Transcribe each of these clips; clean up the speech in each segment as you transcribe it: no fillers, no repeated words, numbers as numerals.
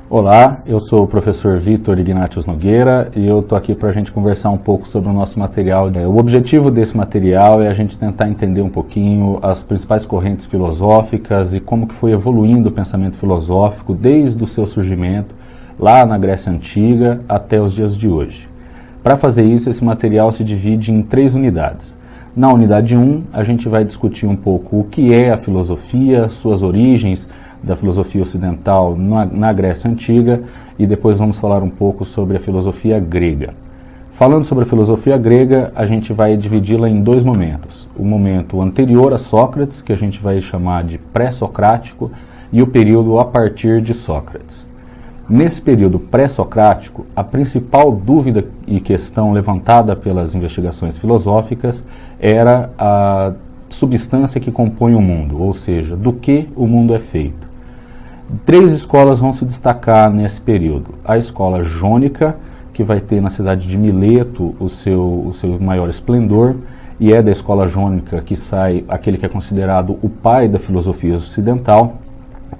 Olá, eu sou o professor Vitor Ignatius Nogueira e eu estou aqui para a gente conversar um pouco sobre o nosso material. O objetivo desse material é a gente tentar entender um pouquinho as principais correntes filosóficas e como que foi evoluindo o pensamento filosófico desde o seu surgimento lá na Grécia Antiga até os dias de hoje. Para fazer isso, esse material se divide em 3 unidades. Na unidade 1, a gente vai discutir um pouco o que é a filosofia, suas origens, da filosofia ocidental na Grécia Antiga, e depois vamos falar um pouco sobre a filosofia grega. Falando sobre a filosofia grega, a gente vai dividi-la em 2 momentos. O momento anterior a Sócrates, que a gente vai chamar de pré-socrático, e o período a partir de Sócrates. Nesse período pré-socrático, a principal dúvida e questão levantada pelas investigações filosóficas era a substância que compõe o mundo, ou seja, do que o mundo é feito. 3 escolas vão se destacar nesse período. A escola jônica, que vai ter na cidade de Mileto o seu maior esplendor, e é da escola jônica que sai aquele que é considerado o pai da filosofia ocidental,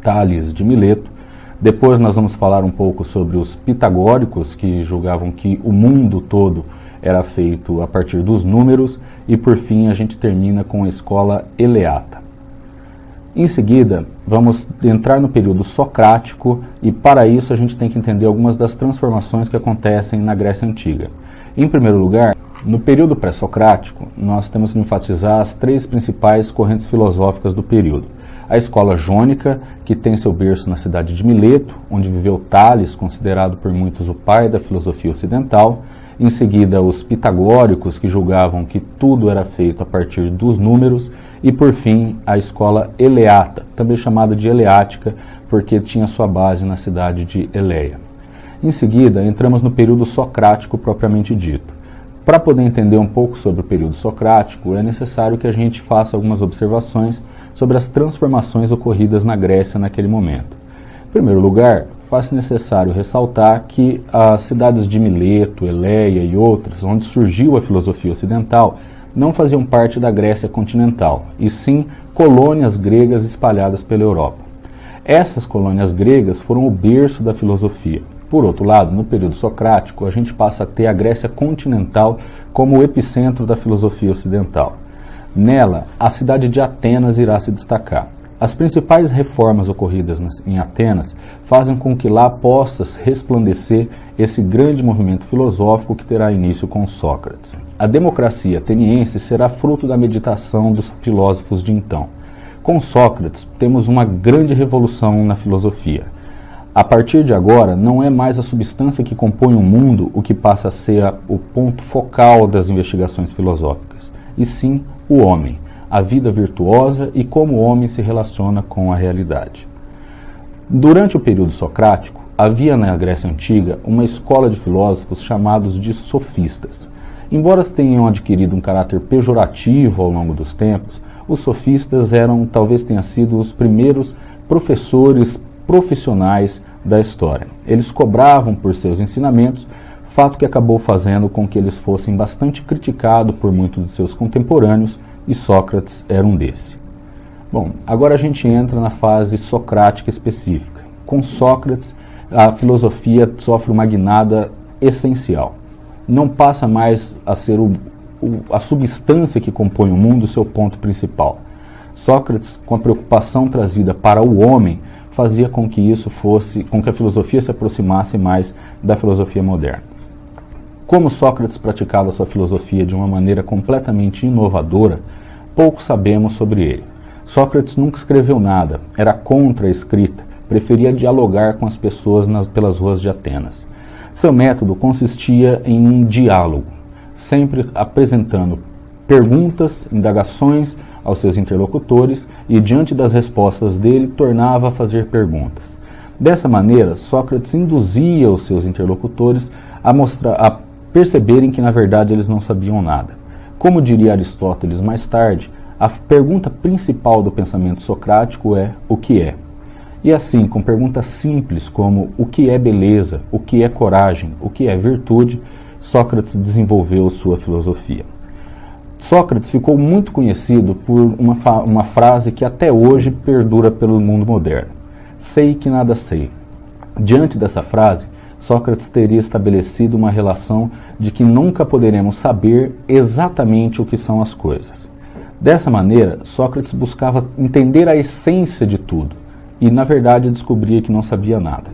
Tales de Mileto. Depois nós vamos falar um pouco sobre os pitagóricos, que julgavam que o mundo todo era feito a partir dos números, e por fim a gente termina com a escola eleata. Em seguida, vamos entrar no período socrático, e para isso a gente tem que entender algumas das transformações que acontecem na Grécia Antiga. Em primeiro lugar, no período pré-socrático, nós temos que enfatizar as 3 principais correntes filosóficas do período. A escola jônica, que tem seu berço na cidade de Mileto, onde viveu Tales, considerado por muitos o pai da filosofia ocidental. Em seguida, os pitagóricos, que julgavam que tudo era feito a partir dos números. E, por fim, a escola eleata, também chamada de eleática, porque tinha sua base na cidade de Eleia. Em seguida, entramos no período socrático propriamente dito. Para poder entender um pouco sobre o período socrático, é necessário que a gente faça algumas observações sobre as transformações ocorridas na Grécia naquele momento. Em primeiro lugar, faz-se necessário ressaltar que as cidades de Mileto, Eleia e outras, onde surgiu a filosofia ocidental, não faziam parte da Grécia continental, e sim colônias gregas espalhadas pela Europa. Essas colônias gregas foram o berço da filosofia. Por outro lado, no período socrático, a gente passa a ter a Grécia continental como o epicentro da filosofia ocidental. Nela, a cidade de Atenas irá se destacar. As principais reformas ocorridas em Atenas fazem com que lá possa resplandecer esse grande movimento filosófico que terá início com Sócrates. A democracia ateniense será fruto da meditação dos filósofos de então. Com Sócrates, temos uma grande revolução na filosofia. A partir de agora, não é mais a substância que compõe o mundo o que passa a ser o ponto focal das investigações filosóficas, e sim o homem, a vida virtuosa e como o homem se relaciona com a realidade. Durante o período socrático, havia na Grécia Antiga uma escola de filósofos chamados de sofistas. Embora tenham adquirido um caráter pejorativo ao longo dos tempos, os sofistas talvez tenham sido os primeiros professores profissionais da história. Eles cobravam por seus ensinamentos, fato que acabou fazendo com que eles fossem bastante criticados por muitos de seus contemporâneos, e Sócrates era um desses. Bom, agora a gente entra na fase socrática específica. Com Sócrates, a filosofia sofre uma guinada essencial. Não passa mais a ser a substância que compõe o mundo o seu ponto principal. Sócrates, com a preocupação trazida para o homem, fazia com que a filosofia se aproximasse mais da filosofia moderna. Como Sócrates praticava sua filosofia de uma maneira completamente inovadora, pouco sabemos sobre ele. Sócrates nunca escreveu nada, era contra a escrita, preferia dialogar com as pessoas pelas ruas de Atenas. Seu método consistia em um diálogo, sempre apresentando perguntas, indagações aos seus interlocutores e, diante das respostas dele, tornava a fazer perguntas. Dessa maneira, Sócrates induzia os seus interlocutores a perceberem que, na verdade, eles não sabiam nada. Como diria Aristóteles mais tarde, a pergunta principal do pensamento socrático é o que é. E assim, com perguntas simples como o que é beleza, o que é coragem, o que é virtude, Sócrates desenvolveu sua filosofia. Sócrates ficou muito conhecido por uma frase que até hoje perdura pelo mundo moderno. Sei que nada sei. Diante dessa frase, Sócrates teria estabelecido uma relação de que nunca poderemos saber exatamente o que são as coisas. Dessa maneira, Sócrates buscava entender a essência de tudo e, na verdade, descobria que não sabia nada.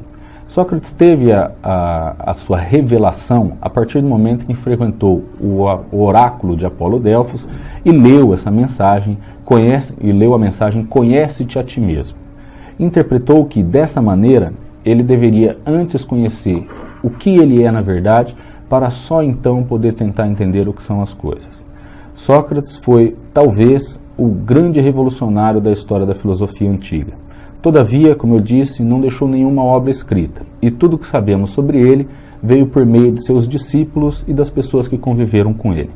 Sócrates teve a sua revelação a partir do momento em que frequentou o oráculo de Apolo Delfos e leu essa mensagem, conhece-te a ti mesmo. Interpretou que, dessa maneira, ele deveria antes conhecer o que ele é na verdade, para só então poder tentar entender o que são as coisas. Sócrates foi, talvez, o grande revolucionário da história da filosofia antiga. Todavia, como eu disse, não deixou nenhuma obra escrita, e tudo o que sabemos sobre ele veio por meio de seus discípulos e das pessoas que conviveram com ele.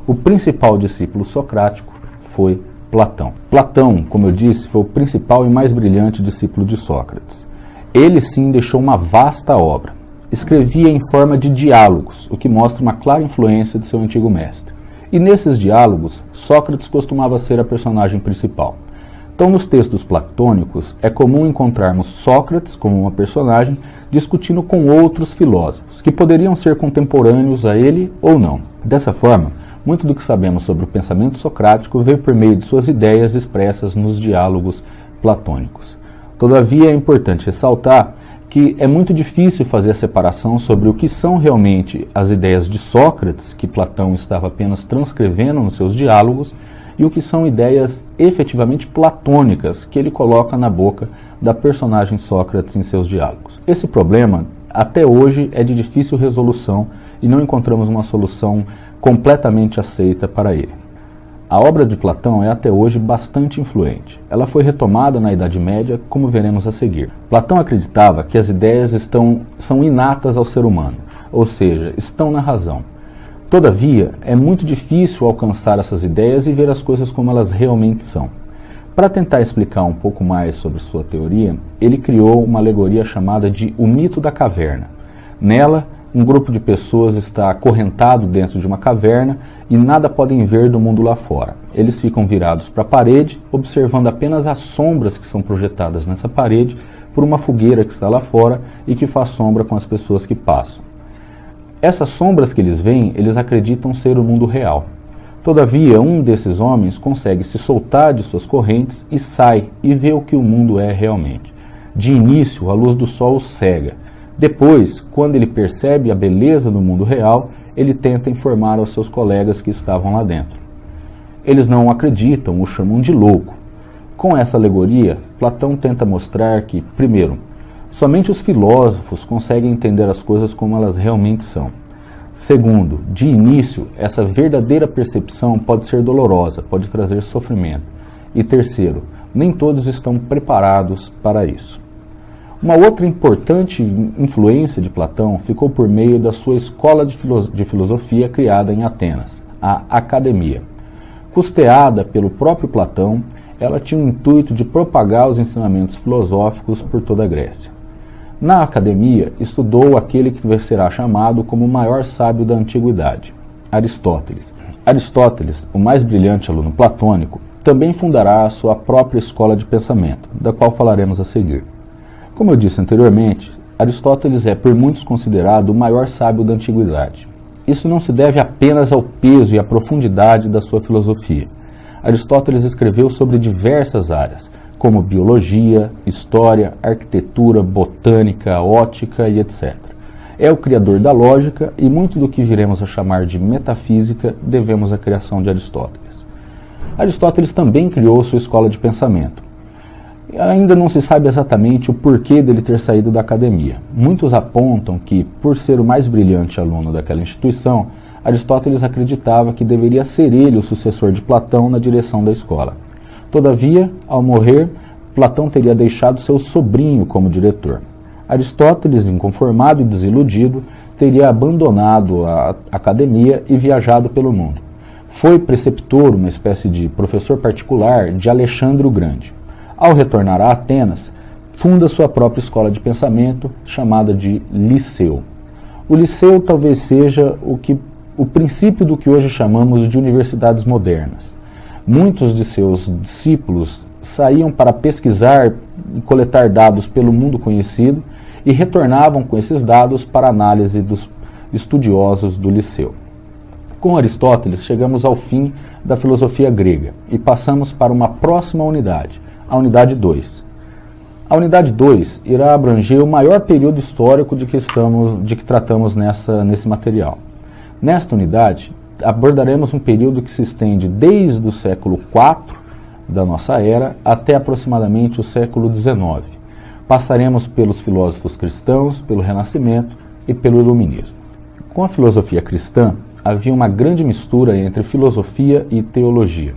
O principal discípulo socrático foi Platão. Platão, como eu disse, foi o principal e mais brilhante discípulo de Sócrates. Ele sim deixou uma vasta obra. Escrevia em forma de diálogos, o que mostra uma clara influência de seu antigo mestre. E nesses diálogos, Sócrates costumava ser a personagem principal. Então, nos textos platônicos, é comum encontrarmos Sócrates como uma personagem discutindo com outros filósofos, que poderiam ser contemporâneos a ele ou não. Dessa forma, muito do que sabemos sobre o pensamento socrático veio por meio de suas ideias expressas nos diálogos platônicos. Todavia, é importante ressaltar que é muito difícil fazer a separação sobre o que são realmente as ideias de Sócrates, que Platão estava apenas transcrevendo nos seus diálogos, e o que são ideias efetivamente platônicas que ele coloca na boca da personagem Sócrates em seus diálogos. Esse problema, até hoje, é de difícil resolução e não encontramos uma solução completamente aceita para ele. A obra de Platão é até hoje bastante influente. Ela foi retomada na Idade Média, como veremos a seguir. Platão acreditava que as ideias são inatas ao ser humano, ou seja, estão na razão. Todavia, é muito difícil alcançar essas ideias e ver as coisas como elas realmente são. Para tentar explicar um pouco mais sobre sua teoria, ele criou uma alegoria chamada de O Mito da Caverna. Nela, um grupo de pessoas está acorrentado dentro de uma caverna e nada podem ver do mundo lá fora. Eles ficam virados para a parede, observando apenas as sombras que são projetadas nessa parede por uma fogueira que está lá fora e que faz sombra com as pessoas que passam. Essas sombras que eles veem, eles acreditam ser o mundo real. Todavia, um desses homens consegue se soltar de suas correntes e sai e vê o que o mundo é realmente. De início, a luz do sol o cega. Depois, quando ele percebe a beleza do mundo real, ele tenta informar aos seus colegas que estavam lá dentro. Eles não acreditam, o chamam de louco. Com essa alegoria, Platão tenta mostrar que, primeiro, somente os filósofos conseguem entender as coisas como elas realmente são. Segundo, de início, essa verdadeira percepção pode ser dolorosa, pode trazer sofrimento. E terceiro, nem todos estão preparados para isso. Uma outra importante influência de Platão ficou por meio da sua escola de filosofia criada em Atenas, a Academia. Custeada pelo próprio Platão, ela tinha o intuito de propagar os ensinamentos filosóficos por toda a Grécia. Na Academia, estudou aquele que será chamado como o maior sábio da antiguidade, Aristóteles. Aristóteles, o mais brilhante aluno platônico, também fundará a sua própria escola de pensamento, da qual falaremos a seguir. Como eu disse anteriormente, Aristóteles é por muitos considerado o maior sábio da antiguidade. Isso não se deve apenas ao peso e à profundidade da sua filosofia. Aristóteles escreveu sobre diversas áreas, como biologia, história, arquitetura, botânica, ótica e etc. É o criador da lógica e muito do que viremos a chamar de metafísica devemos à criação de Aristóteles. Aristóteles também criou sua escola de pensamento. Ainda não se sabe exatamente o porquê dele ter saído da academia. Muitos apontam que, por ser o mais brilhante aluno daquela instituição, Aristóteles acreditava que deveria ser ele o sucessor de Platão na direção da escola. Todavia, ao morrer, Platão teria deixado seu sobrinho como diretor. Aristóteles, inconformado e desiludido, teria abandonado a academia e viajado pelo mundo. Foi preceptor, uma espécie de professor particular, de Alexandre o Grande. Ao retornar a Atenas, funda sua própria escola de pensamento, chamada de Liceu. O Liceu talvez seja o princípio do que hoje chamamos de universidades modernas. Muitos de seus discípulos saíam para pesquisar e coletar dados pelo mundo conhecido e retornavam com esses dados para análise dos estudiosos do Liceu. Com Aristóteles, chegamos ao fim da filosofia grega e passamos para uma próxima unidade, a unidade 2. A unidade 2 irá abranger o maior período histórico de que tratamos nesse material. Nesta unidade, abordaremos um período que se estende desde o século IV da nossa era até aproximadamente o século XIX. Passaremos pelos filósofos cristãos, pelo Renascimento e pelo Iluminismo. Com a filosofia cristã, havia uma grande mistura entre filosofia e teologia.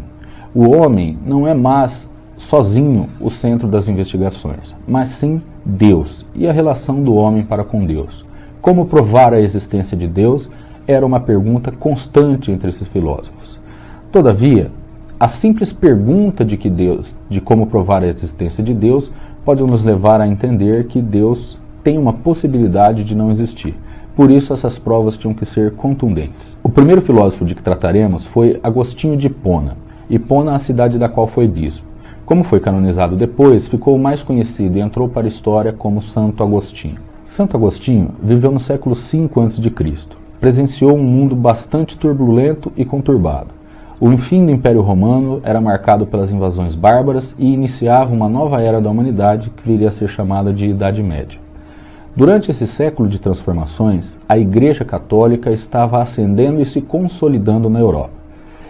O homem não é mais sozinho o centro das investigações, mas sim Deus e a relação do homem para com Deus. Como provar a existência de Deus era uma pergunta constante entre esses filósofos. Todavia, a simples pergunta de como provar a existência de Deus pode nos levar a entender que Deus tem uma possibilidade de não existir. Por isso, essas provas tinham que ser contundentes. O primeiro filósofo de que trataremos foi Agostinho de Hipona. Hipona é a cidade da qual foi bispo. Como foi canonizado depois, ficou mais conhecido e entrou para a história como Santo Agostinho. Santo Agostinho viveu no século V a.C. Presenciou um mundo bastante turbulento e conturbado. O fim do Império Romano era marcado pelas invasões bárbaras e iniciava uma nova era da humanidade que viria a ser chamada de Idade Média. Durante esse século de transformações, a Igreja Católica estava ascendendo e se consolidando na Europa.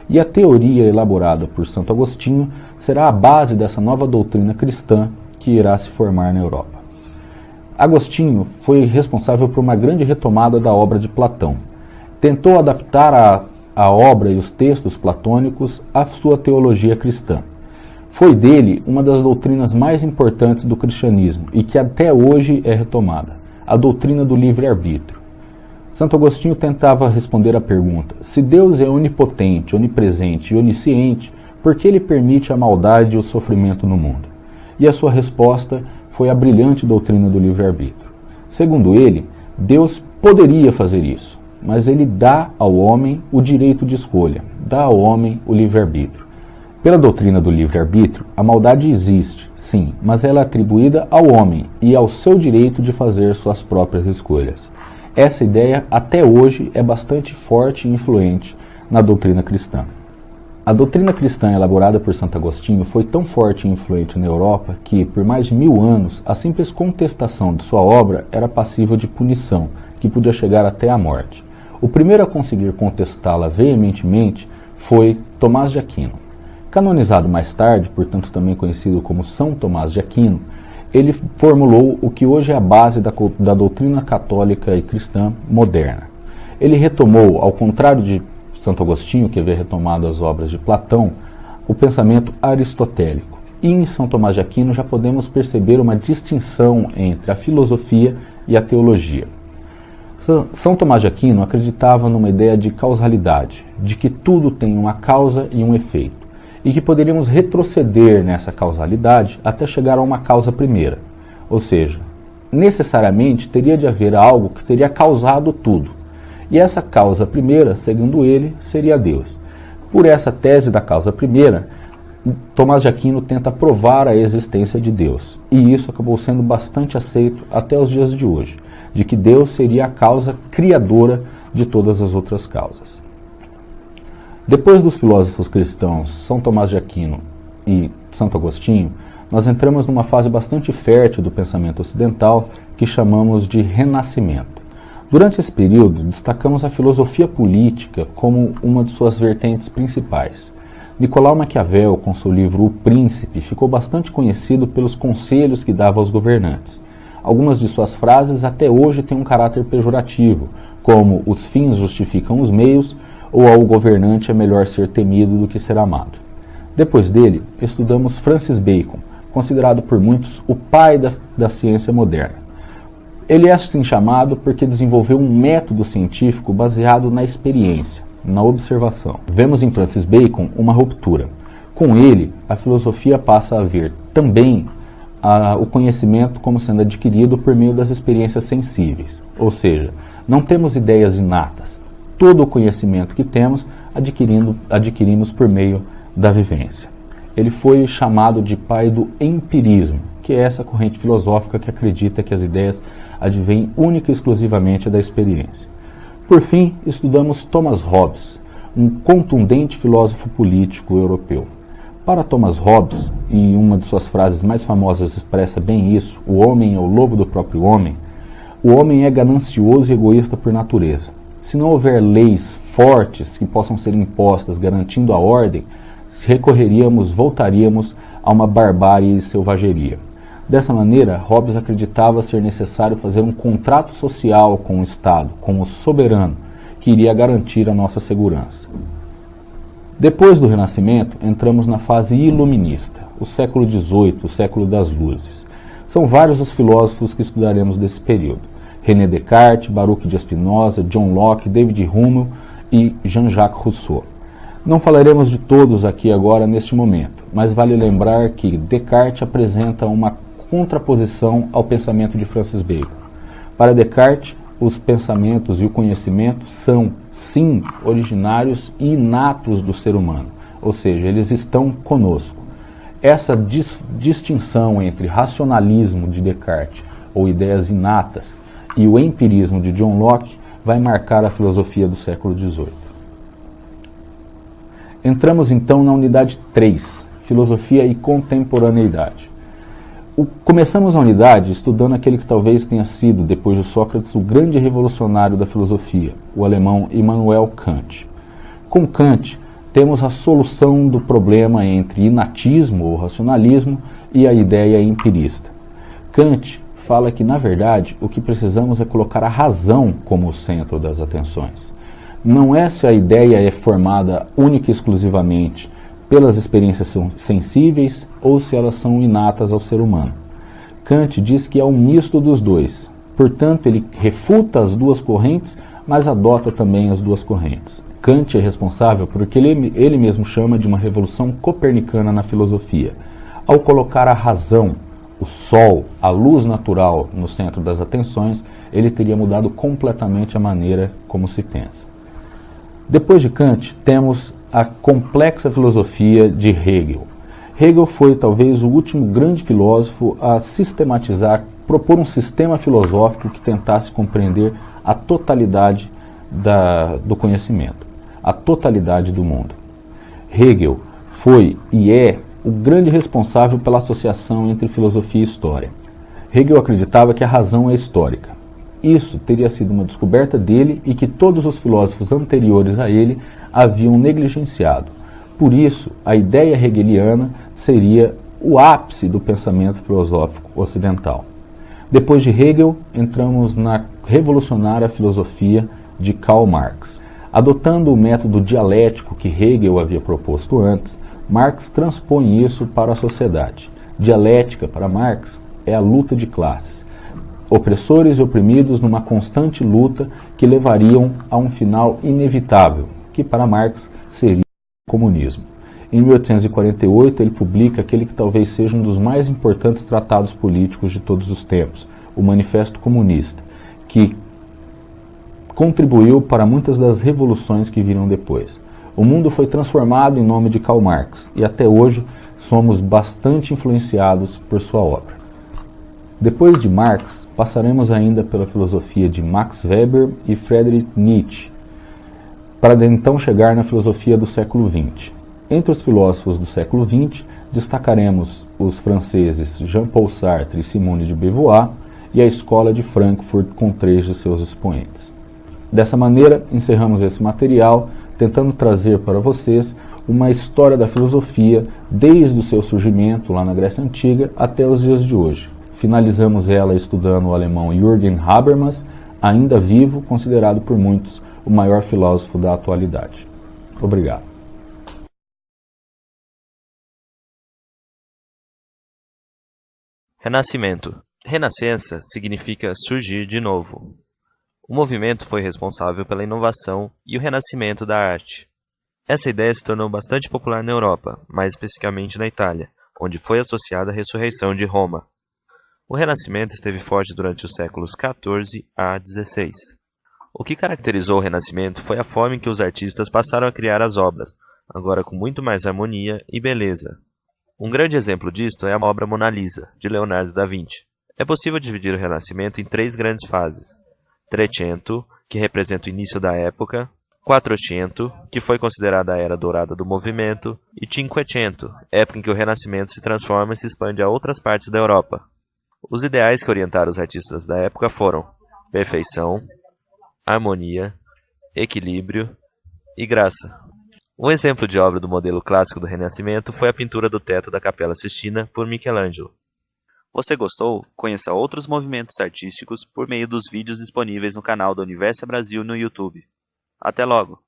E a teoria elaborada por Santo Agostinho será a base dessa nova doutrina cristã que irá se formar na Europa. Agostinho foi responsável por uma grande retomada da obra de Platão. Tentou adaptar a obra e os textos platônicos à sua teologia cristã. Foi dele uma das doutrinas mais importantes do cristianismo e que até hoje é retomada, a doutrina do livre-arbítrio. Santo Agostinho tentava responder à pergunta: se Deus é onipotente, onipresente e onisciente, por que ele permite a maldade e o sofrimento no mundo? E a sua resposta foi a brilhante doutrina do livre-arbítrio. Segundo ele, Deus poderia fazer isso, mas ele dá ao homem o direito de escolha, dá ao homem o livre-arbítrio. Pela doutrina do livre-arbítrio, a maldade existe, sim, mas ela é atribuída ao homem e ao seu direito de fazer suas próprias escolhas. Essa ideia, até hoje, é bastante forte e influente na doutrina cristã. A doutrina cristã elaborada por Santo Agostinho foi tão forte e influente na Europa que, por mais de 1000 anos, a simples contestação de sua obra era passível de punição, que podia chegar até a morte. O primeiro a conseguir contestá-la veementemente foi Tomás de Aquino. Canonizado mais tarde, portanto também conhecido como São Tomás de Aquino, ele formulou o que hoje é a base da doutrina católica e cristã moderna. Ele retomou, ao contrário de Santo Agostinho, que havia retomado as obras de Platão, o pensamento aristotélico. E em São Tomás de Aquino já podemos perceber uma distinção entre a filosofia e a teologia. São Tomás de Aquino acreditava numa ideia de causalidade, de que tudo tem uma causa e um efeito, e que poderíamos retroceder nessa causalidade até chegar a uma causa primeira. Ou seja, necessariamente teria de haver algo que teria causado tudo. E essa causa primeira, segundo ele, seria Deus. Por essa tese da causa primeira, Tomás de Aquino tenta provar a existência de Deus. E isso acabou sendo bastante aceito até os dias de hoje, de que Deus seria a causa criadora de todas as outras causas. Depois dos filósofos cristãos São Tomás de Aquino e Santo Agostinho, nós entramos numa fase bastante fértil do pensamento ocidental que chamamos de Renascimento. Durante esse período, destacamos a filosofia política como uma de suas vertentes principais. Nicolau Maquiavel, com seu livro O Príncipe, ficou bastante conhecido pelos conselhos que dava aos governantes. Algumas de suas frases até hoje têm um caráter pejorativo, como os fins justificam os meios, ou ao governante é melhor ser temido do que ser amado. Depois dele, estudamos Francis Bacon, considerado por muitos o pai da ciência moderna. Ele é assim chamado porque desenvolveu um método científico baseado na experiência, na observação. Vemos em Francis Bacon uma ruptura. Com ele, a filosofia passa a ver também o conhecimento como sendo adquirido por meio das experiências sensíveis. Ou seja, não temos ideias inatas. Todo o conhecimento que temos adquirimos por meio da vivência. Ele foi chamado de pai do empirismo, que é essa corrente filosófica que acredita que as ideias advêm única e exclusivamente da experiência. Por fim, estudamos Thomas Hobbes, um contundente filósofo político europeu. Para Thomas Hobbes, e uma de suas frases mais famosas expressa bem isso, o homem é o lobo do próprio homem, o homem é ganancioso e egoísta por natureza. Se não houver leis fortes que possam ser impostas garantindo a ordem, voltaríamos a uma barbárie e selvageria. Dessa maneira, Hobbes acreditava ser necessário fazer um contrato social com o Estado, com o soberano, que iria garantir a nossa segurança. Depois do Renascimento, entramos na fase iluminista, o século XVIII, o século das luzes. São vários os filósofos que estudaremos desse período. René Descartes, Baruch de Spinoza, John Locke, David Hume e Jean-Jacques Rousseau. Não falaremos de todos aqui agora neste momento, mas vale lembrar que Descartes apresenta uma contraposição ao pensamento de Francis Bacon. Para Descartes, os pensamentos e o conhecimento são, sim, originários e inatos do ser humano, ou seja, eles estão conosco. Essa distinção entre racionalismo de Descartes, ou ideias inatas, e o empirismo de John Locke vai marcar a filosofia do século XVIII. Entramos então na unidade 3, Filosofia e Contemporaneidade. Começamos a unidade estudando aquele que talvez tenha sido, depois de Sócrates, o grande revolucionário da filosofia, o alemão Immanuel Kant. Com Kant, temos a solução do problema entre inatismo ou racionalismo e a ideia empirista. Kant fala que, na verdade, o que precisamos é colocar a razão como o centro das atenções. Não é se a ideia é formada única e exclusivamente pelas experiências sensíveis ou se elas são inatas ao ser humano. Kant diz que é um misto dos dois. Portanto, ele refuta as duas correntes, mas adota também as duas correntes. Kant é responsável por o que ele mesmo chama de uma revolução copernicana na filosofia. Ao colocar a razão, o sol, a luz natural no centro das atenções, ele teria mudado completamente a maneira como se pensa. Depois de Kant, temos a complexa filosofia de Hegel. Hegel foi talvez o último grande filósofo a sistematizar, propor um sistema filosófico que tentasse compreender a totalidade do conhecimento, a totalidade do mundo. Hegel foi e é o grande responsável pela associação entre filosofia e história. Hegel acreditava que a razão é histórica. Isso teria sido uma descoberta dele e que todos os filósofos anteriores a ele haviam negligenciado. Por isso, a ideia hegeliana seria o ápice do pensamento filosófico ocidental. Depois de Hegel, entramos na revolucionária filosofia de Karl Marx. Adotando o método dialético que Hegel havia proposto antes, Marx transpõe isso para a sociedade. Dialética, para Marx, é a luta de classes. Opressores e oprimidos numa constante luta que levariam a um final inevitável, que para Marx seria o comunismo. Em 1848, ele publica aquele que talvez seja um dos mais importantes tratados políticos de todos os tempos, o Manifesto Comunista, que contribuiu para muitas das revoluções que viram depois. O mundo foi transformado em nome de Karl Marx e até hoje somos bastante influenciados por sua obra. Depois de Marx, passaremos ainda pela filosofia de Max Weber e Friedrich Nietzsche, para então chegar na filosofia do século XX. Entre os filósofos do século XX, destacaremos os franceses Jean-Paul Sartre e Simone de Beauvoir e a Escola de Frankfurt com 3 de seus expoentes. Dessa maneira, encerramos esse material, tentando trazer para vocês uma história da filosofia desde o seu surgimento lá na Grécia Antiga até os dias de hoje. Finalizamos ela estudando o alemão Jürgen Habermas, ainda vivo, considerado por muitos o maior filósofo da atualidade. Obrigado. Renascimento. Renascença significa surgir de novo. O movimento foi responsável pela inovação e o renascimento da arte. Essa ideia se tornou bastante popular na Europa, mais especificamente na Itália, onde foi associada à ressurreição de Roma. O Renascimento esteve forte durante os séculos XIV a XVI. O que caracterizou o Renascimento foi a forma em que os artistas passaram a criar as obras, agora com muito mais harmonia e beleza. Um grande exemplo disto é a obra Mona Lisa, de Leonardo da Vinci. É possível dividir o Renascimento em três grandes fases: Trecento, que representa o início da época; Quattrocento, que foi considerada a era dourada do movimento; e Cinquecento, época em que o Renascimento se transforma e se expande a outras partes da Europa. Os ideais que orientaram os artistas da época foram perfeição, harmonia, equilíbrio e graça. Um exemplo de obra do modelo clássico do Renascimento foi a pintura do teto da Capela Sistina por Michelangelo. Você gostou? Conheça outros movimentos artísticos por meio dos vídeos disponíveis no canal da Universa Brasil no YouTube. Até logo!